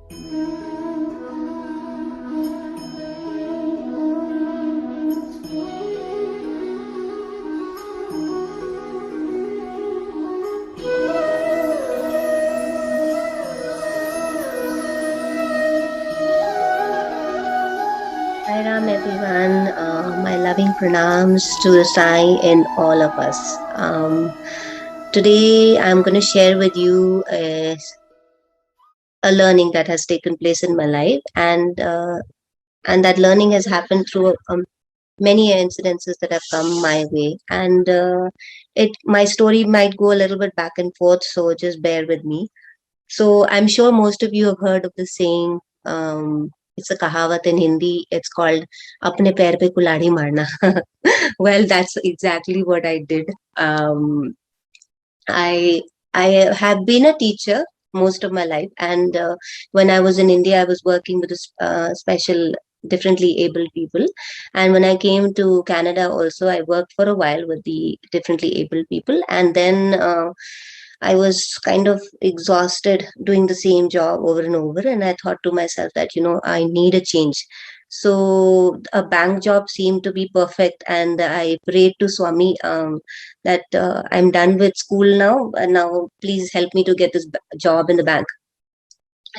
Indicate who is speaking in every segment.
Speaker 1: Hi Ram everyone, my loving pranams to the Sai in all of us. Today I'm going to share with you a learning that has taken place in my life, and that learning has happened through many incidences that have come my way, and it my story might go a little bit back and forth, so just bear with me. So I'm sure most of you have heard of the saying. It's a kahavat in Hindi. It's called "apne pair pe kulhadi marna." Well, that's exactly what I did. Um, I I have been a teacher most of my life, and when I was in India, I was working with special differently abled people, and when I came to Canada, also I worked for a while with the differently abled people, and then. I was kind of exhausted doing the same job over and over. And I thought to myself that, I need a change. So a bank job seemed to be perfect. And I prayed to Swami that I'm done with school now. And now please help me to get this job in the bank.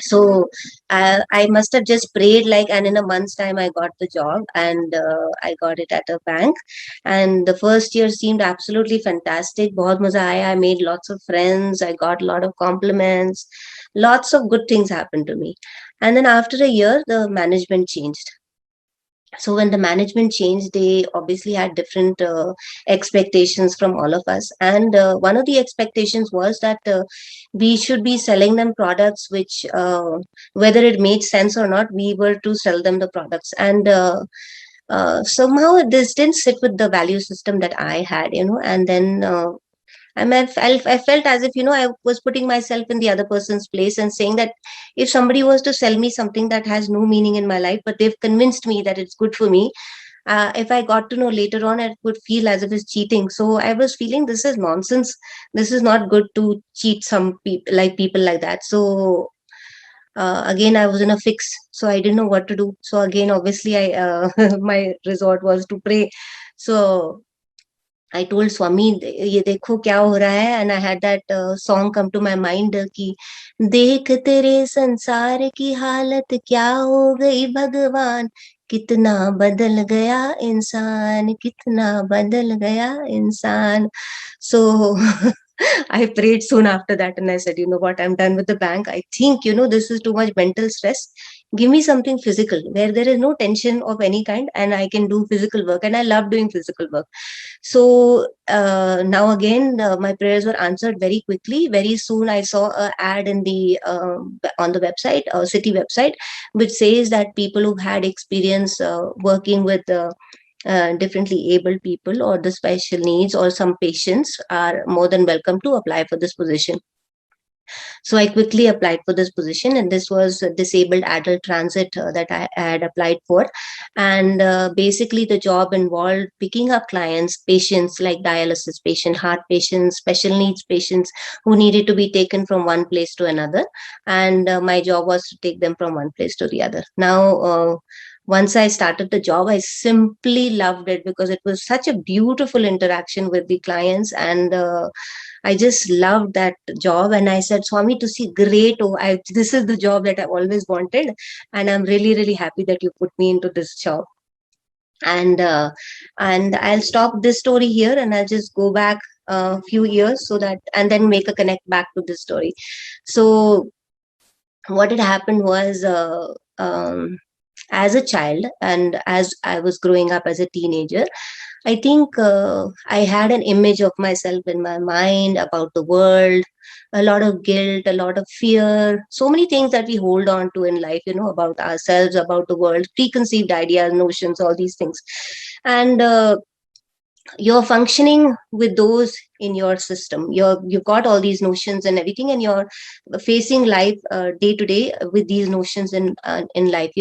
Speaker 1: So I must have just prayed like, and in a month's time I got the job, and I got it at a bank. And the first year seemed absolutely fantastic. बहुत मजा आया. I made lots of friends. I got a lot of compliments. Lots of good things happened to me. And then after a year, the management changed. So when the management changed, they obviously had different expectations from all of us, and one of the expectations was that we should be selling them products which whether it made sense or not, we were to sell them the products. And somehow this didn't sit with the value system that I had, and then I felt as if, I was putting myself in the other person's place and saying that if somebody was to sell me something that has no meaning in my life, but they've convinced me that it's good for me, if I got to know later on, it would feel as if it's cheating. So I was feeling this is nonsense. This is not good to cheat some people like that. So again, I was in a fix. So I didn't know what to do. So again, obviously, I my resort was to pray. So I told Swami, ये देखो क्या हो रहा है, and I had that song come to my mind कि देख तेरे संसार की हालत क्या हो गई भगवान, कितना बदल गया इंसान, कितना बदल गया इंसान. So I prayed soon after that, and I said, you know what, I'm done with the bank. I think, this is too much mental stress. Give me something physical where there is no tension of any kind, and I can do physical work. And I love doing physical work. So now again, my prayers were answered very quickly. Very soon, I saw an ad in the on the website, city website, which says that people who've had experience working with differently abled people or the special needs or some patients are more than welcome to apply for this position. So I quickly applied for this position, and this was a disabled adult transit that I had applied for. And basically, the job involved picking up clients, patients like dialysis patient, heart patients, special needs patients who needed to be taken from one place to another. And my job was to take them from one place to the other. Now, once I started the job, I simply loved it because it was such a beautiful interaction with the clients, and I just loved that job. And I said, Swami, to see great, this is the job that I've always wanted, and I'm really, really happy that you put me into this job. And I'll stop this story here, and I'll just go back a few years so that, and then make a connect back to this story. So what had happened was, as a child and as I was growing up as a teenager, I think I had an image of myself in my mind about the world, a lot of guilt, a lot of fear, so many things that we hold on to in life, about ourselves, about the world, preconceived ideas, notions, all these things. And you're functioning with those in your system. You've got all these notions and everything, and you're facing life day to day with these notions in life.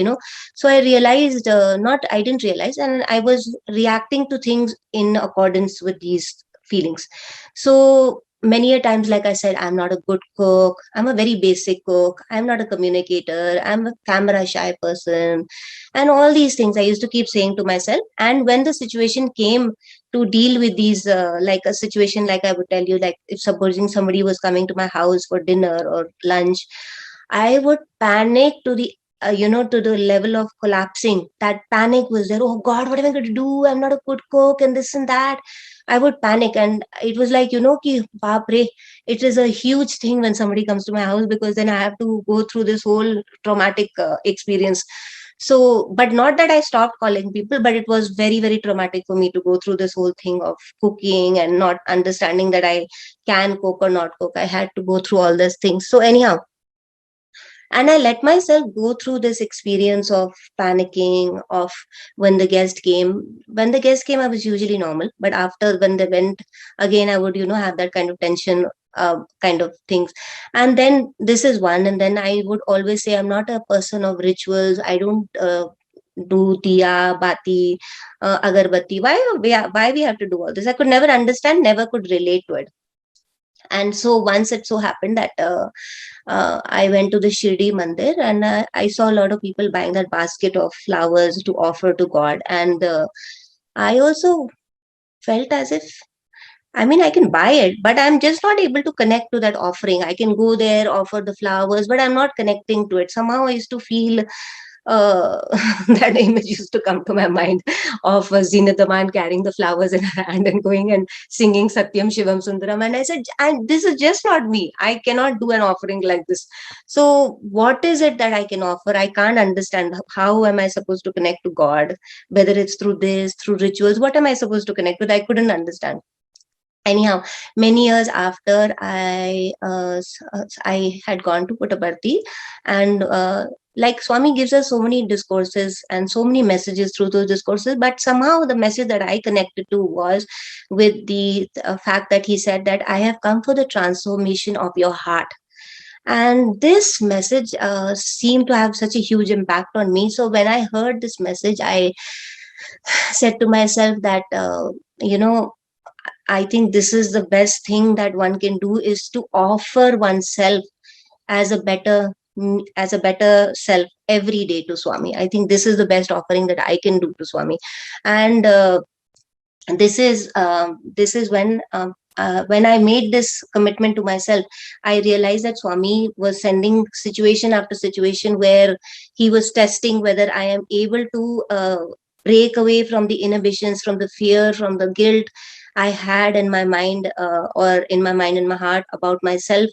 Speaker 1: So I realized, not I didn't realize, and I was reacting to things in accordance with these feelings. So many a times, like I said, I'm not a good cook, I'm a very basic cook, I'm not a communicator, I'm a camera shy person, and all these things I used to keep saying to myself. And when the situation came to deal with these, like a situation, like I would tell you, like if supposing somebody was coming to my house for dinner or lunch, I would panic to the to the level of collapsing. That panic was there. Oh God, what am I going to do? I'm not a good cook, and this and that. I would panic, and it was like, ki baap re, it is a huge thing when somebody comes to my house, because then I have to go through this whole traumatic experience. So, but not that I stopped calling people, but it was very, very traumatic for me to go through this whole thing of cooking and not understanding that I can cook or not cook. I had to go through all these things. So, anyhow, and I let myself go through this experience of panicking, of when the guest came. When the guest came, I was usually normal, but after when they went again, I would have that kind of tension, kind of things. And then this is one, and then I would always say I'm not a person of rituals. I don't do diya bati, agarbatti. Why we have to do all this? I could never understand, never could relate to it. And so once it so happened that I went to the Shirdi Mandir, and I saw a lot of people buying that basket of flowers to offer to God. And I also felt as if, I mean, I can buy it, but I'm just not able to connect to that offering. I can go there, offer the flowers, but I'm not connecting to it. Somehow I used to feel uh, that image used to come to my mind of Zinat Aman carrying the flowers in her hand and going and singing Satyam Shivam Sundaram. And I said, this is just not me. I cannot do an offering like this. So, what is it that I can offer? I can't understand. How am I supposed to connect to God? Whether it's through this, through rituals, what am I supposed to connect with? I couldn't understand. Anyhow, many years after, I had gone to Puttaparthi, and like Swami gives us so many discourses and so many messages through those discourses, but somehow the message that I connected to was with the fact that he said that I have come for the transformation of your heart. And this message seemed to have such a huge impact on me. So when I heard this message, I said to myself that you know I think this is the best thing that one can do, is to offer oneself as a better as a better self every day to Swami. I think this is the best offering that I can do to Swami. And this is when I made this commitment to myself, I realized that Swami was sending situation after situation where he was testing whether I am able to break away from the inhibitions, from the fear, from the guilt I had in my mind, or in my mind and my heart, about myself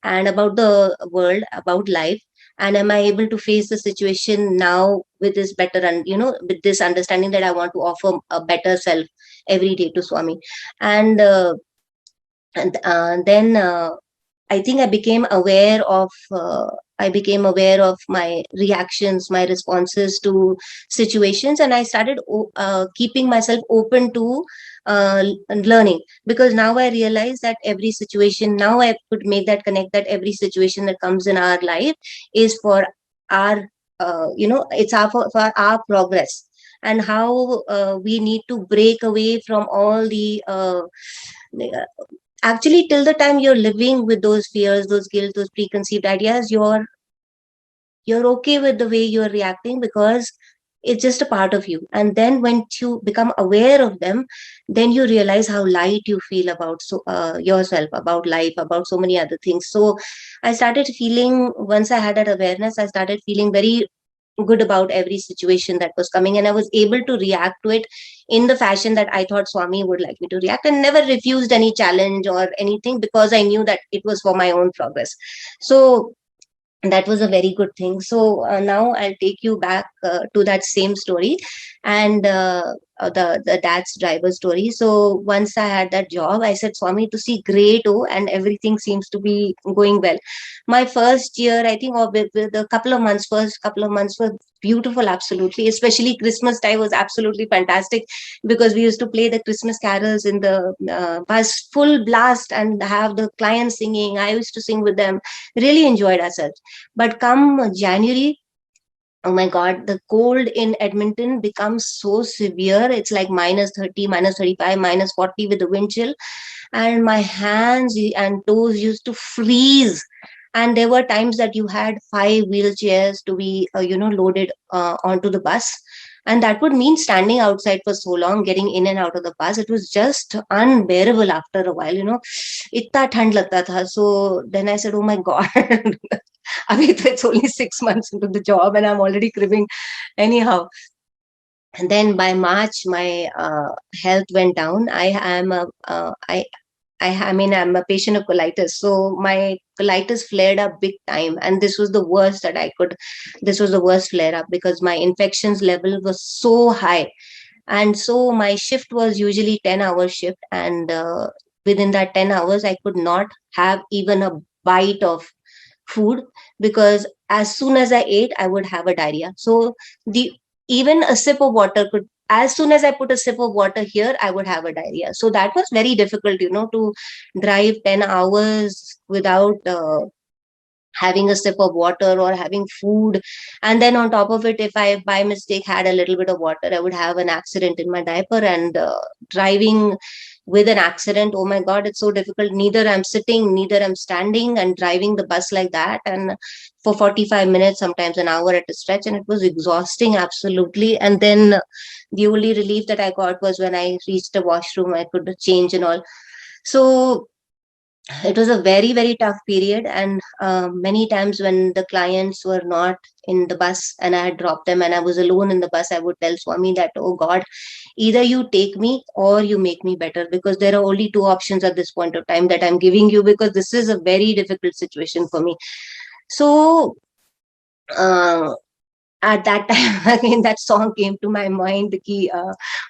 Speaker 1: and about the world, about life. And am I able to face the situation now with this better, and with this understanding that I want to offer a better self every day to Swami. And then I think I became aware of my reactions, my responses to situations, and I started keeping myself open to learning, because now I realize that every situation, now I could make that connect, that every situation that comes in our life is for our, it's for our progress, and how we need to break away from all the actually, till the time you're living with those fears, those guilt, those preconceived ideas, you're okay with the way you're reacting, because it's just a part of you. And then when you become aware of them, then you realize how light you feel about yourself, about life, about so many other things. So I started feeling, once I had that awareness, I started feeling very good about every situation that was coming, and I was able to react to it in the fashion that I thought Swami would like me to react, and never refused any challenge or anything, because I knew that it was for my own progress. So that was a very good thing. So now I'll take you back to that same story, and the dad's driver story. So once I had that job, I said, Swami, to see great, oh, and everything seems to be going well. My first year, I think, or with a couple of months, first couple of months were beautiful, absolutely. Especially Christmas time was absolutely fantastic, because we used to play the Christmas carols in the bus, full blast, and have the clients singing. I used to sing with them, really enjoyed ourselves. But come January, Oh my God, the cold in Edmonton becomes so severe. It's like -30, -35, -40 with the wind chill. And my hands and toes used to freeze. And there were times that you had 5 wheelchairs to be, loaded onto the bus. And that would mean standing outside for so long, getting in and out of the bus. It was just unbearable after a while. Itna thand lagta tha. So then I said, oh my God. Abhi to it's only 6 months into the job and I'm already cribbing anyhow. And then by March, my health went down. I'm a patient of colitis. So my colitis flared up big time. And this was the worst flare up because my infections level was so high. And so my shift was usually 10-hour shift. And within that 10 hours, I could not have even a bite of food because as soon as I ate, I would have a diarrhea. So the even a sip of water could, as soon as I put a sip of water here, I would have a diarrhea. So that was very difficult, to drive 10 hours without having a sip of water or having food. And then on top of it, if I by mistake had a little bit of water, I would have an accident in my diaper. And driving with an accident, oh my God, it's so difficult. Neither I'm sitting, neither I'm standing, and driving the bus like that, and for 45 minutes, sometimes an hour at a stretch, and it was exhausting, absolutely. And then the only relief that I got was when I reached the washroom, I could change and all. So it was a very very tough period. And many times when the clients were not in the bus and I had dropped them and I was alone in the bus, I would tell Swami that, oh God, either you take me or you make me better, because there are only two options at this point of time that I'm giving you, because this is a very difficult situation for me. So uh, at that time again that song came to my mind ki,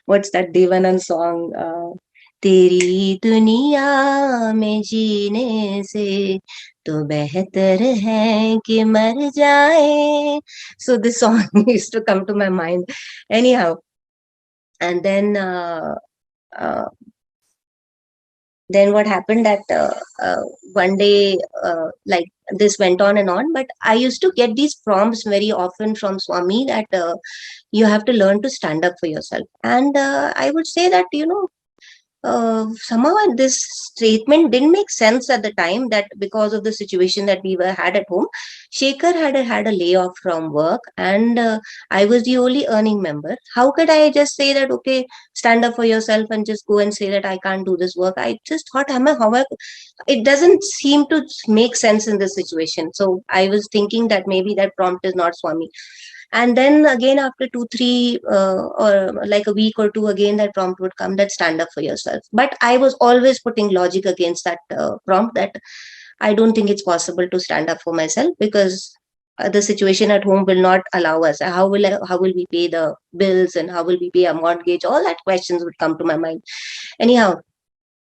Speaker 1: what's that Devanand song, तेरी दुनिया में जीने से तो बेहतर है कि मर जाए. So this song used to come to my mind anyhow. And uh, then what happened that one day, like this went on and on, but I used to get these prompts very often from Swami that you have to learn to stand up for yourself. And I would say that, somehow this statement didn't make sense at the time, that because of the situation that we were had at home, Shekhar had a layoff from work, and I was the only earning member. How could I just say that, okay, stand up for yourself, and just go and say that I can't do this work? I just thought, it doesn't seem to make sense in this situation. So I was thinking that maybe that prompt is not Swami. And then again after 2 3 or like a week or two, again that prompt would come, that stand up for yourself. But I was always putting logic against that prompt, that I don't think it's possible to stand up for myself, because the situation at home will not allow us. How will we pay the bills, and how will we pay a mortgage? All that questions would come to my mind. Anyhow,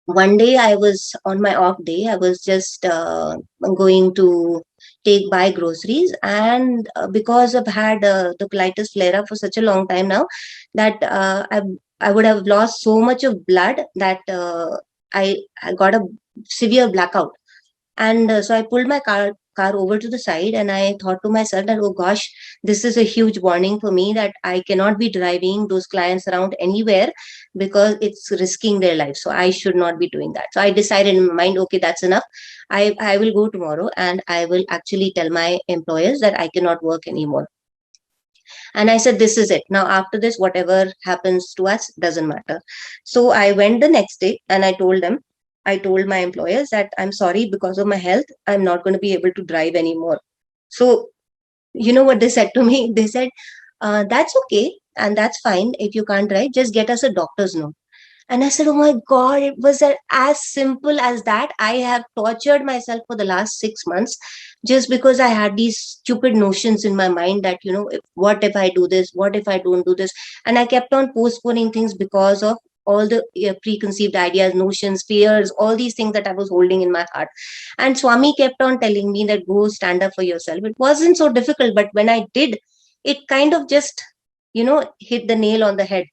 Speaker 1: one day I was on my off day. I was just going to take buy groceries, and because I've had the colitis flare up for such a long time now, that I would have lost so much of blood that I got a severe blackout. And so I pulled my car over to the side, and I thought to myself that, oh gosh, this is a huge warning for me, that I cannot be driving those clients around anywhere, because it's risking their life. So I should not be doing that. So I decided in my mind, okay, that's enough. I will go tomorrow and I will actually tell my employers that I cannot work anymore. And I said, this is it. Now, after this, whatever happens to us doesn't matter. So I went the next day and I told my employers that I'm sorry, because of my health, I'm not going to be able to drive anymore. So, you know what they said to me? They said, that's okay. And that's fine. If you can't drive, just get us a doctor's note. And I said, oh my God, it was as simple as that. I have tortured myself for the last 6 months just because I had these stupid notions in my mind that, what if I do this? What if I don't do this? And I kept on postponing things because of all the preconceived ideas, notions, fears, all these things that I was holding in my heart. And Swami kept on telling me that go stand up for yourself. It wasn't so difficult, but when I did, it kind of just, hit the nail on the head.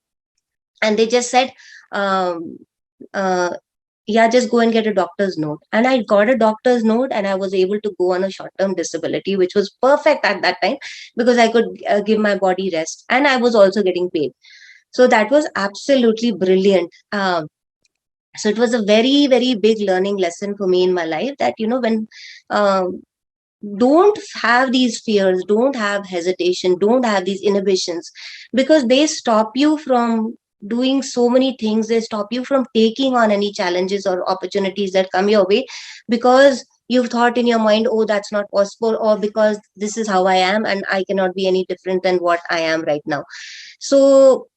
Speaker 1: And they just said, um, uh, yeah, just go and get a doctor's note. And I got a doctor's note, and I was able to go on a short term disability, which was perfect at that time, because I could give my body rest, and I was also getting paid. So that was absolutely brilliant. So it was a very, very big learning lesson for me in my life, that, when um, don't have these fears, don't have hesitation, don't have these inhibitions, because they stop you from doing so many things. They stop you from taking on any challenges or opportunities that come your way, because you've thought in your mind, oh, that's not possible, or because this is how I am and I cannot be any different than what I am right now. So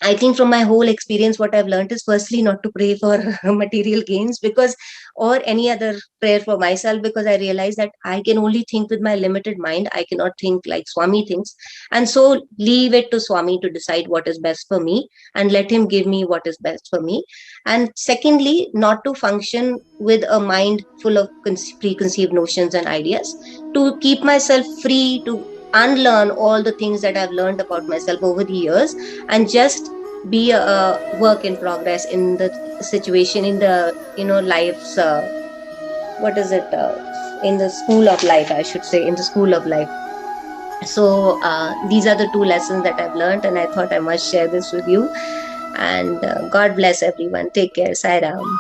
Speaker 1: I think from my whole experience, what I've learned is, firstly, not to pray for material gains, because, or any other prayer for myself, because I realize that I can only think with my limited mind. I cannot think like Swami thinks. And so leave it to Swami to decide what is best for me, and let him give me what is best for me. And secondly, not to function with a mind full of preconceived notions and ideas, to keep myself free to unlearn all the things that I've learned about myself over the years, and just be a work in progress in the situation, in the life's what is it in the school of life, I should say, in the school of life. So these are the two lessons that I've learned, and I thought I must share this with you. And God bless everyone. Take care. Sai Ram.